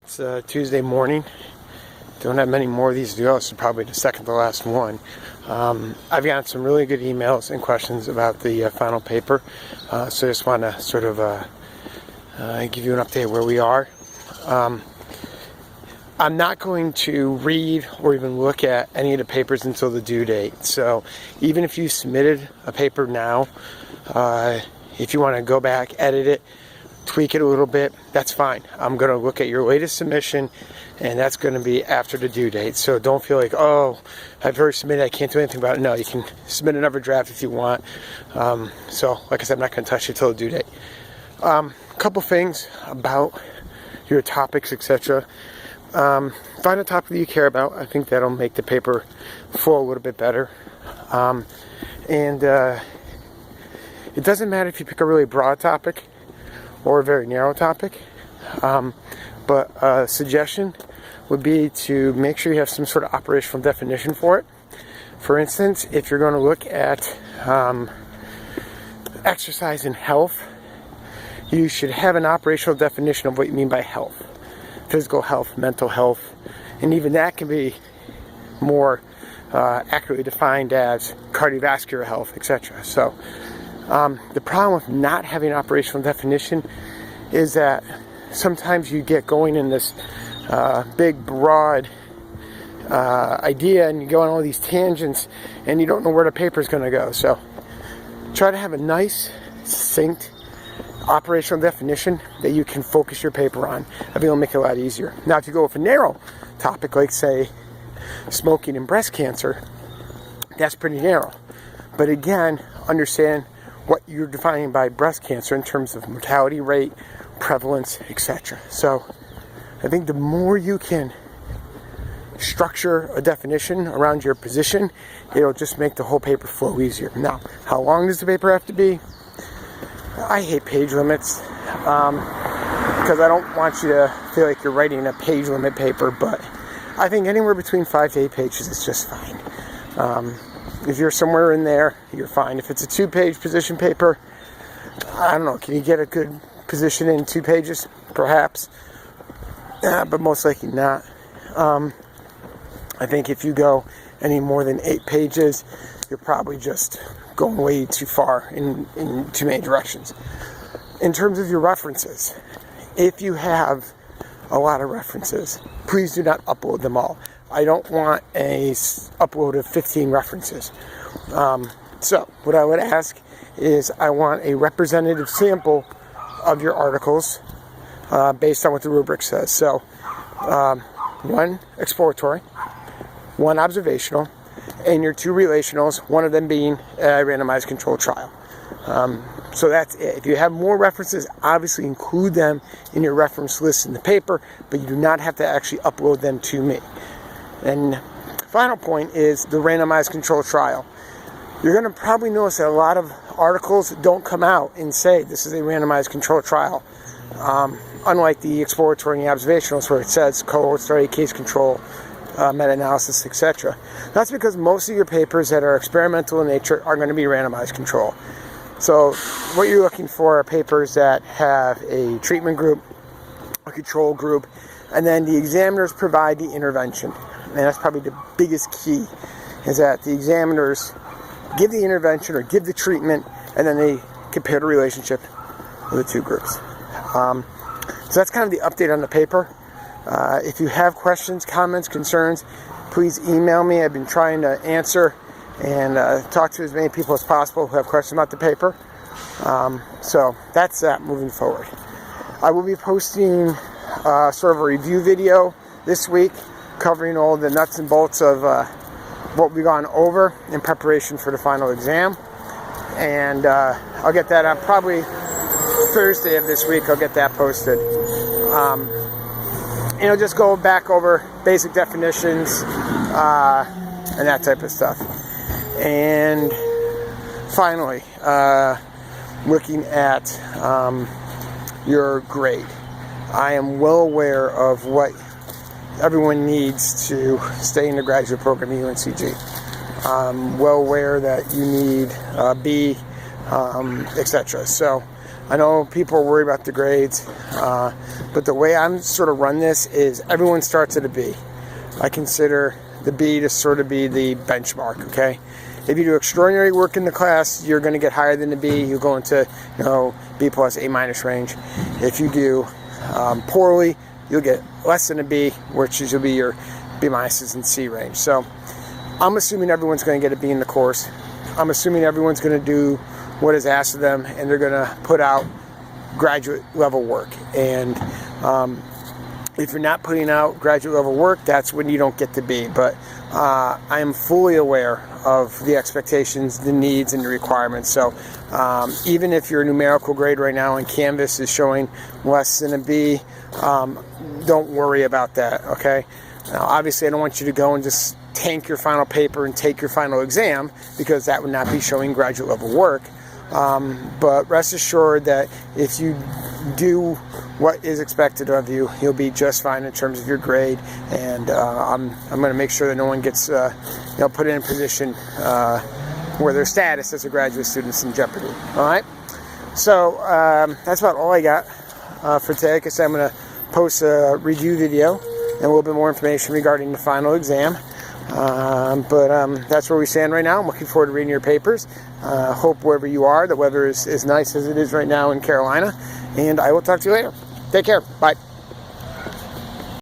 It's Tuesday morning. Don't have many more of these to go. This is probably the second to last one. I've gotten some really good emails and questions about the final paper, so I just want to sort of give you an update where we are. I'm not going to read or even look at any of the papers until the due date. So even if you submitted a paper now, if you want to go back, edit it, tweak it a little bit, that's fine. I'm going to look at your latest submission, and that's going to be after the due date. So don't feel like, oh, I've already submitted, I can't do anything about it. No, you can submit another draft if you want. So like I said, I'm not going to touch it till the due date. A couple things about your topics, etc. Find a topic that you care about. I think that'll make the paper flow a little bit better. It doesn't matter if you pick a really broad topic or a very narrow topic, but a suggestion would be to make sure you have some sort of operational definition for it. For instance, if you're going to look at exercise and health, you should have an operational definition of what you mean by health. Physical health, mental health, and even that can be more accurately defined as cardiovascular health, etc. So the problem with not having an operational definition is that sometimes you get going in this big, broad idea, and you go on all these tangents, and you don't know where the paper is going to go. So try to have a nice, succinct operational definition that you can focus your paper on. I think it'll make it a lot easier. Now, if you go with a narrow topic, like, say, smoking and breast cancer, that's pretty narrow. But again, understand what you're defining by breast cancer in terms of mortality rate, prevalence, etc. So I think the more you can structure a definition around your position, it'll just make the whole paper flow easier. Now, how long does the paper have to be? I hate page limits because I don't want you to feel like you're writing a page limit paper, but I think anywhere between 5 to 8 pages is just fine. If you're somewhere in there, you're fine. If it's a 2-page position paper, I don't know, can you get a good position in 2 pages? Perhaps. But most likely not. I think if you go any more than 8 pages, you're probably just going way too far in too many directions. In terms of your references, if you have a lot of references, please do not upload them all. I don't want a upload of 15 references. So what I would ask is I want a representative sample of your articles based on what the rubric says. So 1 exploratory, 1 observational, and your 2 relationals, one of them being a randomized controlled trial. So that's it. If you have more references, obviously include them in your reference list in the paper, but you do not have to actually upload them to me. And final point is the randomized controlled trial. You're going to probably notice that a lot of articles don't come out and say this is a randomized controlled trial. Unlike the exploratory and the observationals where it says cohort study, case control, meta-analysis, etc. That's because most of your papers that are experimental in nature are going to be randomized control. So what you're looking for are papers that have a treatment group, a control group, and then the examiners provide the intervention. And that's probably the biggest key, is that the examiners give the intervention or give the treatment, and then they compare the relationship of the 2 groups. So that's kind of the update on the paper. If you have questions, comments, concerns, please email me. I've been trying to answer and talk to as many people as possible who have questions about the paper. So that's that moving forward. I will be posting sort of a review video this week covering all the nuts and bolts of what we've gone over in preparation for the final exam. And I'll get that out probably Thursday of this week. I'll get that posted. Just go back over basic definitions and that type of stuff. And finally, looking at your grade. I am well aware of what everyone needs to stay in the graduate program at UNCG. I'm well aware that you need B, etc. So I know people are worried about the grades, but the way I'm sort of run this is everyone starts at a B. I consider the B to sort of be the benchmark, okay? If you do extraordinary work in the class, you're going to get higher than the B. You'll go into, B plus, A minus range. If you do poorly, you'll get less than a B, which will be your B minuses and C range. So I'm assuming everyone's going to get a B in the course. I'm assuming everyone's going to do what is asked of them, and they're going to put out graduate level work. And if you're not putting out graduate level work, that's when you don't get the B. But I am fully aware of the expectations, the needs, and the requirements. So even if your numerical grade right now in Canvas is showing less than a B, don't worry about that, okay? Now, obviously, I don't want you to go and just tank your final paper and take your final exam, because that would not be showing graduate level work. But rest assured that if you do what is expected of you, you'll be just fine in terms of your grade. And I'm going to make sure that no one gets put in a position where their status as a graduate student is in jeopardy. All right. So that's about all I got for today. Like I said, I'm going to post a review video and a little bit more information regarding the final exam. But that's where we stand right now. I'm looking forward to reading your papers. Hope wherever you are, the weather is as nice as it is right now in Carolina. And I will talk to you later. Take care. Bye.